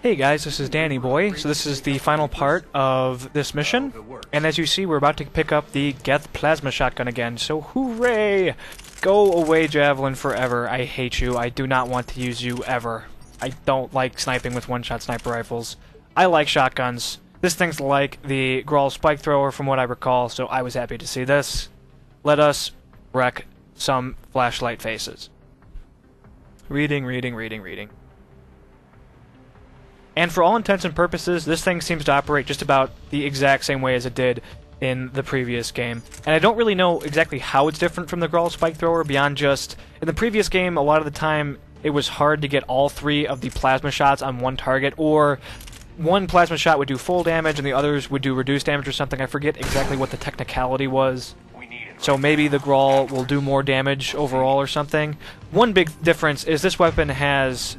Hey guys, this is Danny Boy. So this is the final part of this mission, and as you see, we're about to pick up the Geth Plasma Shotgun again, so hooray! Go away, Javelin, forever. I hate you. I do not want to use you ever. I don't like sniping with one-shot sniper rifles. I like shotguns. This thing's like the Grawl Spike Thrower from what I recall, so I was happy to see this. Let us wreck some flashlight faces. Reading. And for all intents and purposes, this thing seems to operate just about the exact same way as it did in the previous game. And I don't really know exactly how it's different from the Grawl Spike Thrower beyond just... In the previous game, a lot of the time, it was hard to get all three of the plasma shots on one target, or one plasma shot would do full damage and the others would do reduced damage or something. I forget exactly what the technicality was. So maybe the Grawl will do more damage overall or something. One big difference is this weapon has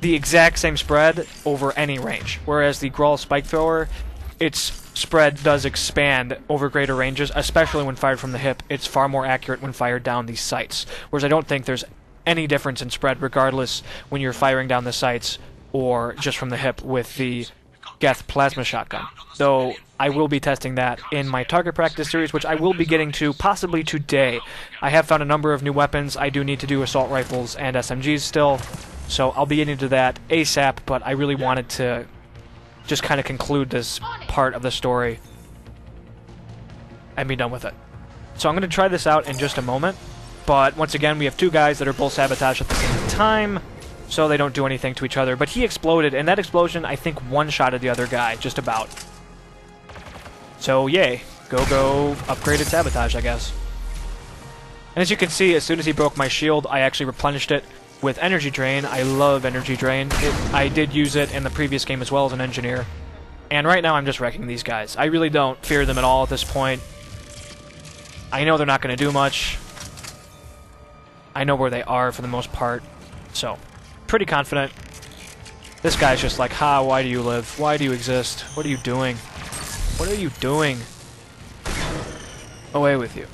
the exact same spread over any range, whereas the Grawl Spike Thrower, its spread does expand over greater ranges, especially when fired from the hip. It's far more accurate when fired down the sights, whereas I don't think there's any difference in spread regardless when you're firing down the sights or just from the hip with the Geth Plasma Shotgun. Though I will be testing that in my target practice series, which I will be getting to possibly today. I have found a number of new weapons. I do need to do assault rifles and SMGs still, so I'll be getting to that ASAP, but I really wanted to just kind of conclude this part of the story and be done with it. So I'm going to try this out in just a moment, but once again, we have two guys that are both Sabotage at the same time, so they don't do anything to each other. But he exploded, and that explosion, I think, one-shotted the other guy, just about. So, yay. Go, upgraded Sabotage, I guess. And as you can see, as soon as he broke my shield, I actually replenished it with Energy Drain. I love Energy Drain. I did use it in the previous game as well as an engineer. And right now I'm just wrecking these guys. I really don't fear them at all at this point. I know they're not going to do much. I know where they are for the most part. So, pretty confident. This guy's just like, ha, why do you live? Why do you exist? What are you doing? What are you doing? Away with you.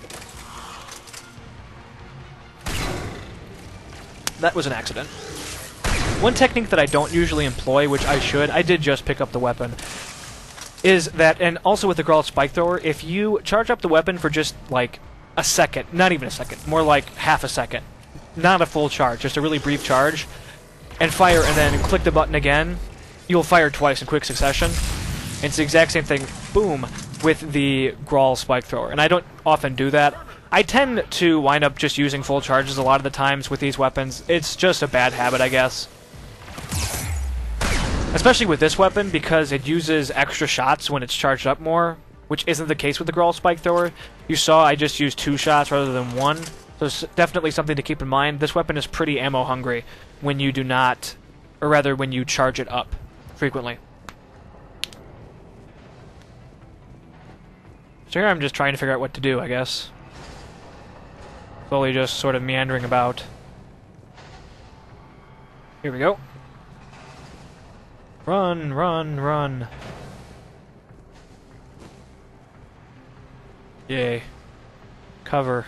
That was an accident. One technique that I don't usually employ, which I should, I did just pick up the weapon, is that, and also with the Grawl Spike Thrower, if you charge up the weapon for just, like, a second, not even a second, more like half a second, not a full charge, just a really brief charge, and fire and then click the button again, you'll fire twice in quick succession. And it's the exact same thing, boom, with the Grawl Spike Thrower. And I don't often do that. I tend to wind up just using full charges a lot of the times with these weapons. It's just a bad habit, I guess. Especially with this weapon, because it uses extra shots when it's charged up more, which isn't the case with the Grawl Spike Thrower. You saw I just used 2 shots rather than 1, so it's definitely something to keep in mind. This weapon is pretty ammo hungry when you do not, or rather when you charge it up frequently. So here I'm just trying to figure out what to do, I guess. Slowly just sort of meandering about. Here we go. Run. Yay. Cover.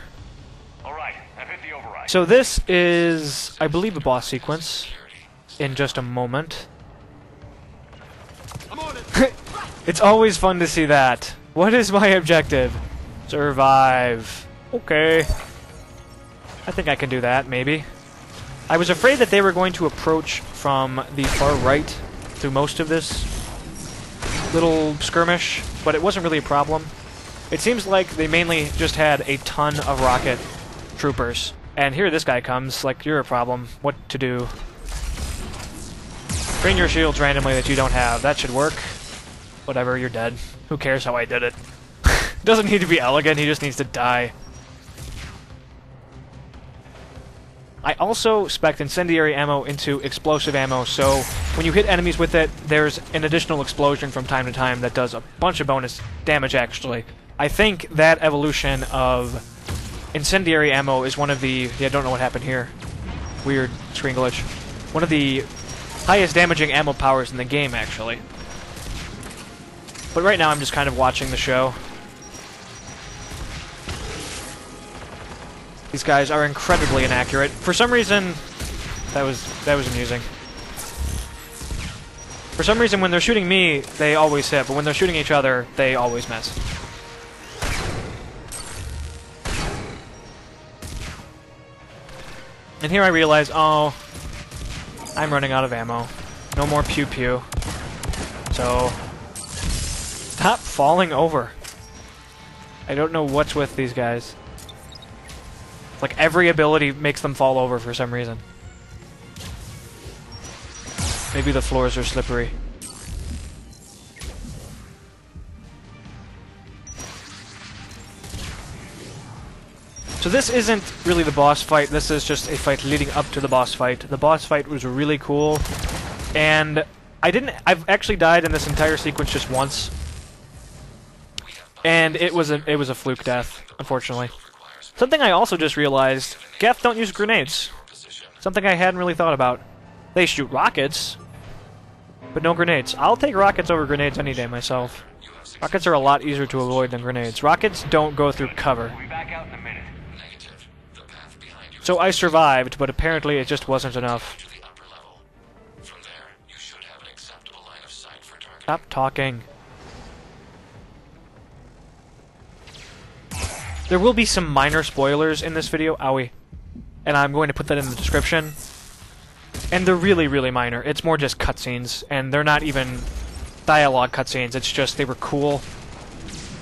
Alright, I've hit the override. So this is, I believe, a boss sequence in just a moment. I'm on it. It's always fun to see that. What is my objective? Survive. Okay. I think I can do that, maybe. I was afraid that they were going to approach from the far right through most of this little skirmish, but it wasn't really a problem. It seems like they mainly just had a ton of rocket troopers. And here this guy comes, like, you're a problem. What to do? Bring your shields randomly that you don't have. That should work. Whatever, you're dead. Who cares how I did it? Doesn't need to be elegant, he just needs to die. I also spec'd incendiary ammo into explosive ammo, so when you hit enemies with it, there's an additional explosion from time to time that does a bunch of bonus damage, actually. I think that evolution of incendiary ammo is one of the... Yeah, I don't know what happened here. Weird screen glitch. One of the highest damaging ammo powers in the game, actually. But right now I'm just kind of watching the show. These guys are incredibly inaccurate. For some reason, that was amusing. For some reason, when they're shooting me, they always hit, but when they're shooting each other, they always miss. And here I realize, oh, I'm running out of ammo. No more pew-pew. So, stop falling over. I don't know what's with these guys. Like, every ability makes them fall over for some reason. Maybe the floors are slippery. So this isn't really the boss fight, this is just a fight leading up to the boss fight. The boss fight was really cool, and I've actually died in this entire sequence just once. And it was a fluke death, unfortunately. Something I also just realized, Geth don't use grenades. Something I hadn't really thought about. They shoot rockets, but no grenades. I'll take rockets over grenades any day myself. Rockets are a lot easier to avoid than grenades. Rockets don't go through cover. So I survived, but apparently it just wasn't enough. Stop talking. There will be some minor spoilers in this video, owie. And I'm going to put that in the description. And they're really, really minor. It's more just cutscenes, and they're not even dialogue cutscenes, it's just they were cool.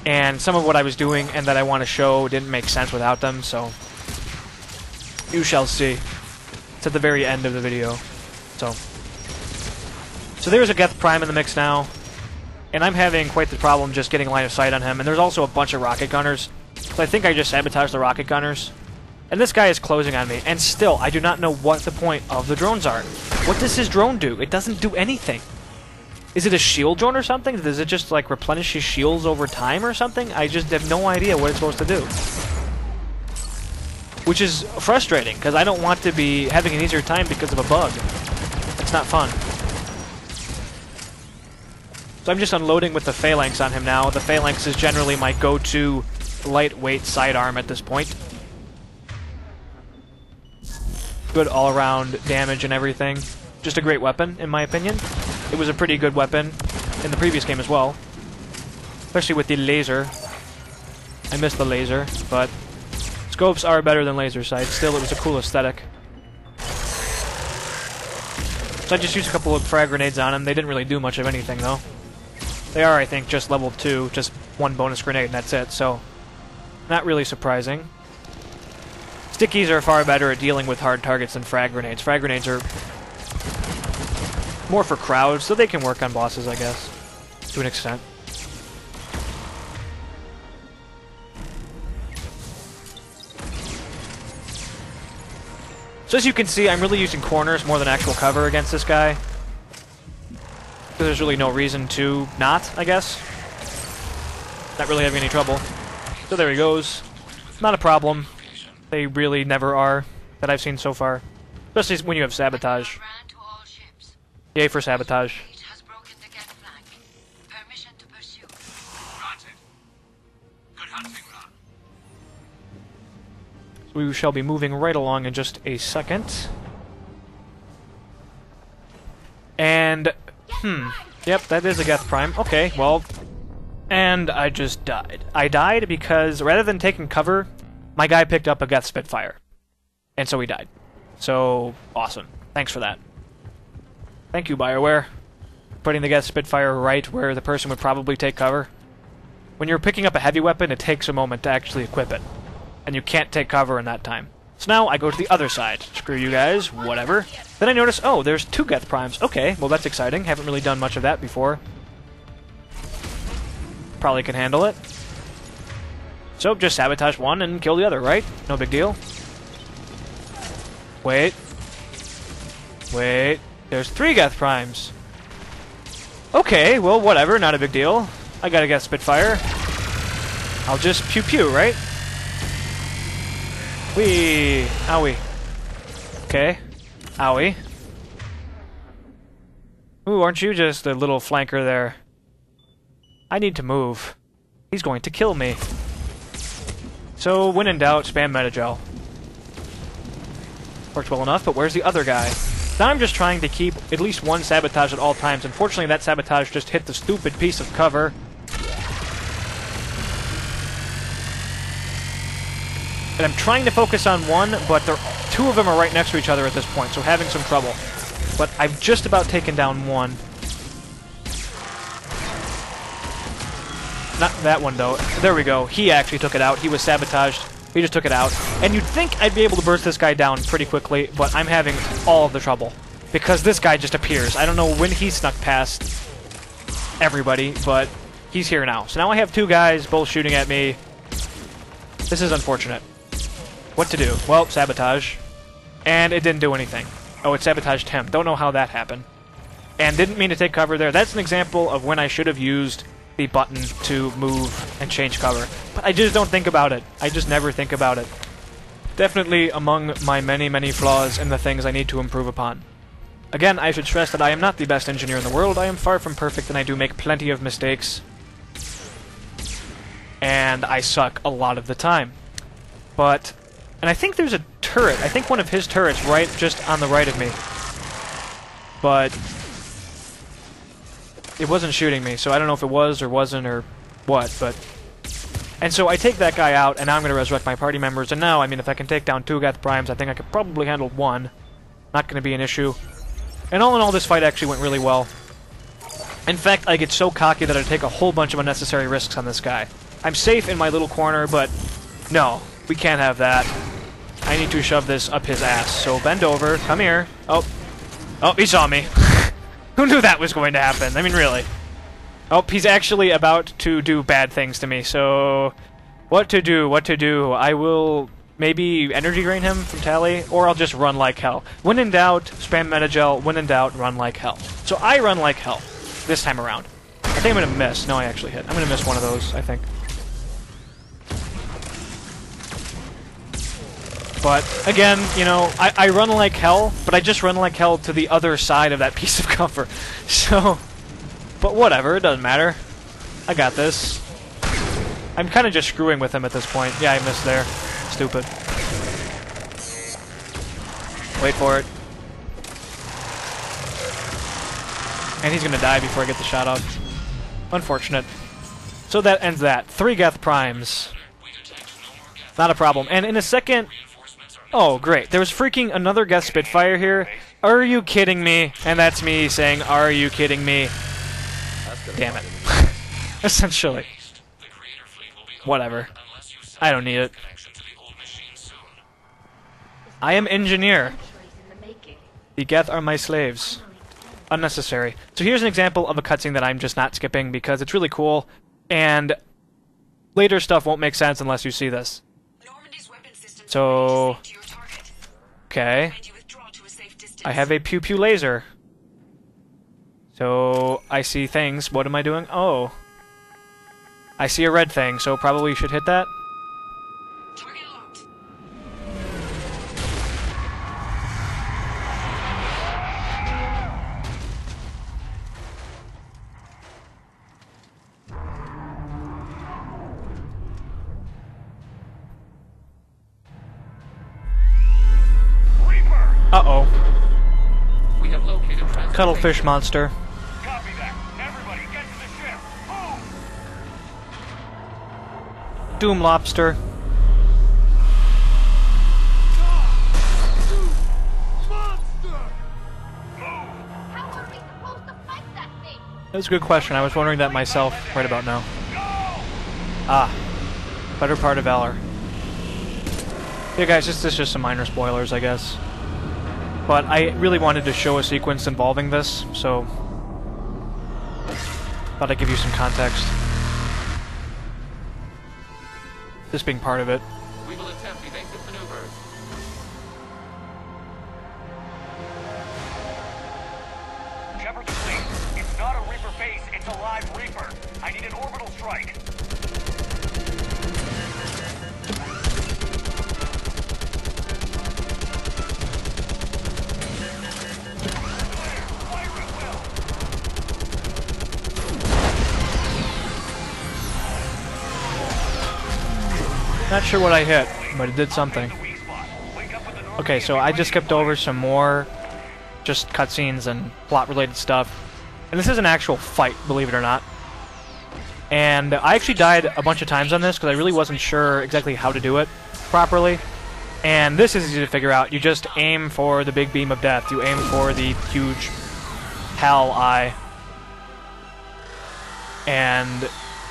And some of what I was doing and that I want to show didn't make sense without them, so you shall see. It's at the very end of the video. So there's a Geth Prime in the mix now, and I'm having quite the problem just getting line of sight on him, and there's also a bunch of rocket gunners. So I think I just sabotaged the rocket gunners. And this guy is closing on me, and still, I do not know what the point of the drones are. What does his drone do? It doesn't do anything. Is it a shield drone or something? Does it just, like, replenish his shields over time or something? I just have no idea what it's supposed to do. Which is frustrating, because I don't want to be having an easier time because of a bug. It's not fun. So I'm just unloading with the Phalanx on him now. The Phalanx is generally my go-to lightweight sidearm at this point. Good all-around damage and everything. Just a great weapon, in my opinion. It was a pretty good weapon in the previous game as well. Especially with the laser. I missed the laser, but scopes are better than laser sights. Still, it was a cool aesthetic. So I just used a couple of frag grenades on him. They didn't really do much of anything, though. They are, I think, just level 2, just one bonus grenade, and that's it, so not really surprising. Stickies are far better at dealing with hard targets than frag grenades. Frag grenades are more for crowds, so they can work on bosses, I guess, to an extent. So as you can see, I'm really using corners more than actual cover against this guy. Because there's really no reason to not, I guess. Not really having any trouble. So there he goes. Not a problem. They really never are, that I've seen so far. Especially when you have Sabotage. Yay for Sabotage. We shall be moving right along in just a second. And, yep, that is a Geth Prime. Okay, well, and I just died. I died because, rather than taking cover, my guy picked up a Geth Spitfire. And so he died. So, awesome. Thanks for that. Thank you, BioWare. Putting the Geth Spitfire right where the person would probably take cover. When you're picking up a heavy weapon, it takes a moment to actually equip it. And you can't take cover in that time. So now I go to the other side. Screw you guys, whatever. Then I notice, oh, there's 2 Geth Primes. Okay, well that's exciting. Haven't really done much of that before. Probably can handle it. So, just sabotage one and kill the other, right? No big deal. Wait. Wait. There's 3 Geth Primes. Okay, well, whatever. Not a big deal. I gotta get Spitfire. I'll just pew-pew, right? Whee! Owie. Okay. Owie. Ooh, aren't you just a little flanker there? I need to move. He's going to kill me. So, when in doubt, spam Metagel. Worked well enough, but where's the other guy? Now I'm just trying to keep at least one Sabotage at all times. Unfortunately, that Sabotage just hit the stupid piece of cover. And I'm trying to focus on one, but two of them are right next to each other at this point, so having some trouble. But I've just about taken down one. Not that one, though. There we go. He actually took it out. He was sabotaged. He just took it out. And you'd think I'd be able to burst this guy down pretty quickly, but I'm having all of the trouble. Because this guy just appears. I don't know when he snuck past everybody, but he's here now. So now I have two guys both shooting at me. This is unfortunate. What to do? Well, sabotage. And it didn't do anything. Oh, it sabotaged him. Don't know how that happened. And didn't mean to take cover there. That's an example of when I should have used the button to move and change cover. But I just don't think about it. I just never think about it. Definitely among my many, many flaws and the things I need to improve upon. Again, I should stress that I am not the best engineer in the world. I am far from perfect and I do make plenty of mistakes. And I suck a lot of the time. But... and I think there's a turret. I think one of his turrets right just on the right of me. But it wasn't shooting me, so I don't know if it was or wasn't or what, but... and so I take that guy out, and now I'm going to resurrect my party members, and now, I mean, if I can take down two Geth Primes, I think I could probably handle one. Not going to be an issue. And all in all, this fight actually went really well. In fact, I get so cocky that I take a whole bunch of unnecessary risks on this guy. I'm safe in my little corner, but no, we can't have that. I need to shove this up his ass. So bend over, come here. Oh, he saw me. Who knew that was going to happen? I mean, really. Oh, he's actually about to do bad things to me, so... what to do, what to do? I will maybe energy drain him from Tally, or I'll just run like hell. When in doubt, spam Metagel. When in doubt, run like hell. So I run like hell this time around. I think I'm going to miss. No, I actually hit. I'm going to miss one of those, I think. But, again, you know, I run like hell, but I just run like hell to the other side of that piece of cover. So, but whatever, it doesn't matter. I got this. I'm kind of just screwing with him at this point. Yeah, I missed there. Stupid. Wait for it. And he's gonna die before I get the shot off. Unfortunate. So that ends that. 3 Geth Primes. Not a problem. And in a second... oh, great. There was freaking another Geth Spitfire here. Are you kidding me? And that's me saying, are you kidding me? Damn it. Essentially. Whatever. I don't need it. I am engineer. The Geth are my slaves. Unnecessary. So here's an example of a cutscene that I'm just not skipping because it's really cool, and later stuff won't make sense unless you see this. So... okay. I have a pew-pew laser. So, I see things. What am I doing? Oh. I see a red thing, so probably should hit that. Uh-oh. We have located Cuttlefish monster. Copy that. Everybody, get to the ship. Move! Doom lobster. That was a good question. I was wondering that myself right about now. Ah. Better part of Valor. Yeah, guys, this is just some minor spoilers, I guess. But I really wanted to show a sequence involving this, so... thought I'd give you some context. This being part of it. We will attempt evasive maneuvers. Shepard to fleet. It's not a Reaper base, it's a live Reaper. I need an orbital strike. Not sure what I hit, but it did something. Okay, so I just skipped over some more just cutscenes and plot-related stuff. And this is an actual fight, believe it or not. And I actually died a bunch of times on this because I really wasn't sure exactly how to do it properly. And this is easy to figure out. You just aim for the big beam of death. You aim for the huge hell eye. And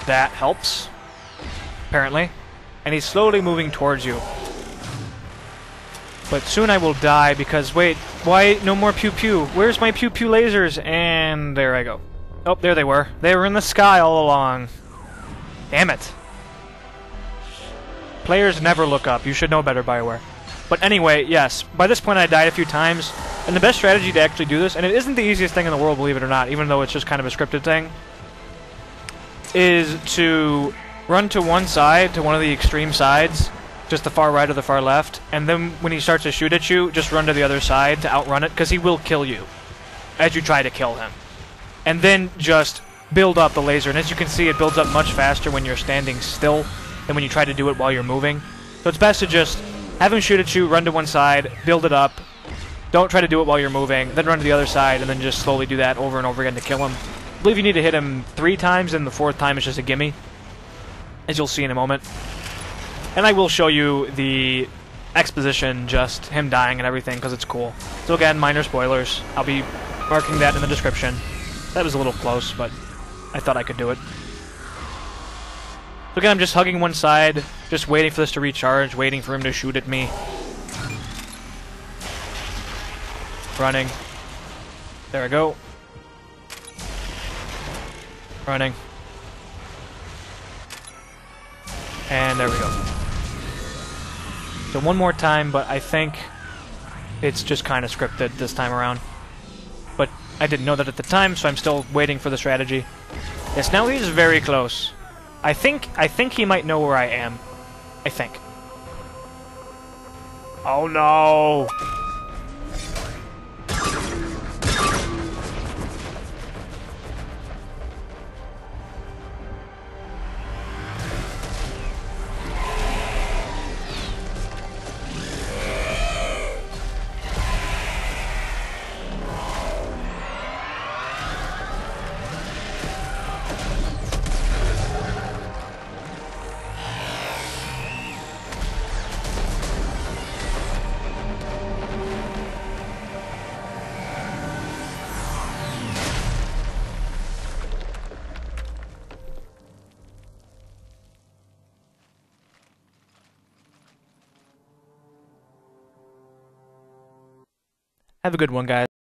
that helps, apparently. And he's slowly moving towards you. But soon I will die because, wait, why no more pew-pew? Where's my pew-pew lasers? And there I go. Oh, there they were. They were in the sky all along. Damn it. Players never look up. You should know better, BioWare. But anyway, yes, by this point I died a few times, and the best strategy to actually do this, and it isn't the easiest thing in the world, believe it or not, even though it's just kind of a scripted thing, is to run to one side, to one of the extreme sides, just the far right or the far left, and then when he starts to shoot at you, just run to the other side to outrun it, because he will kill you as you try to kill him. And then just build up the laser, and as you can see, it builds up much faster when you're standing still than when you try to do it while you're moving. So it's best to just have him shoot at you, run to one side, build it up, don't try to do it while you're moving, then run to the other side, and then just slowly do that over and over again to kill him. I believe you need to hit him 3 times, and the 4th time is just a gimme, as you'll see in a moment. And I will show you the exposition, just him dying and everything, because it's cool. So again, minor spoilers. I'll be marking that in the description. That was a little close, but I thought I could do it. So again, I'm just hugging one side, just waiting for this to recharge, waiting for him to shoot at me. Running. There I go. Running. And there we go. So one more time, but I think it's just kind of scripted this time around. But I didn't know that at the time, so I'm still waiting for the strategy. Yes, now he's very close. I think he might know where I am. I think. Oh no! Have a good one, guys.